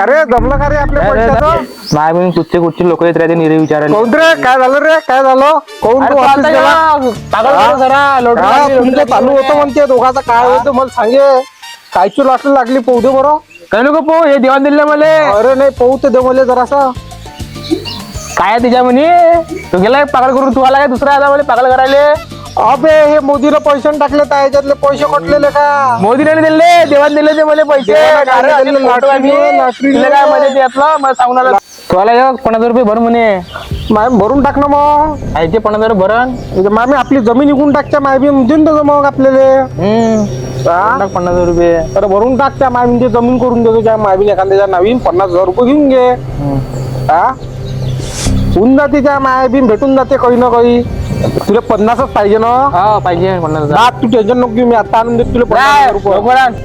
अरे जमलं का रे आपल्या पैशाचं? नाही म्हणून कुठचे लोक येत राहते निरे विचारायला. कोण रे? काय झालं रे? काय झालं? कोण अरे तू तो ऑफिस आता गेला? या पागल झाला जरा, लोटं हा, लागली, लोटं तुमचं लागली चालू म्हणे. होतं म्हणते दोघांचं काय होतं मला सांगे. कायची लाटली लागली पाहू दे बरं. काय नको पाहू, हे देवान दिले मला. अरे नाही पाहू ते दे मला जरासा. काय तिच्या म्हणे तू गेलाय पागल करून, तू आला काय दुसरा आला मला पागल करायला. अबे हे मोदीला पैसे टाकले तर याच्यातले पैसे कटलेले का? मोदीने दिले, देवान दिले ते मला पैसे. देवाने अरे, दिले, असे फोटो आहे मी. लॉटरी तुला काय मध्ये ते आपलं मला सांगून आला. तुला एक 50,000 भर म्हणे. माय भरून टाक ना मग. आयचे 50,000 भरण. मामी आपली जमीन विकून टाकच्या माय बी देऊन देतो मग आपल्याला. हा? 50,000. अरे भरून टाकच्या माय म्हणजे जमीन करून देतो त्या मायबीन एखाद्याच्या नवीन 50,000 घेऊन घे. हा होऊन जाते त्या मायबीन भेटून जाते काही ना काही. तुला 50च पाहिजे ना? हा पाहिजे 50,000. तू टेन्शन नको घेऊ, मी आता आणून देतो तुला 50,000 रुपये.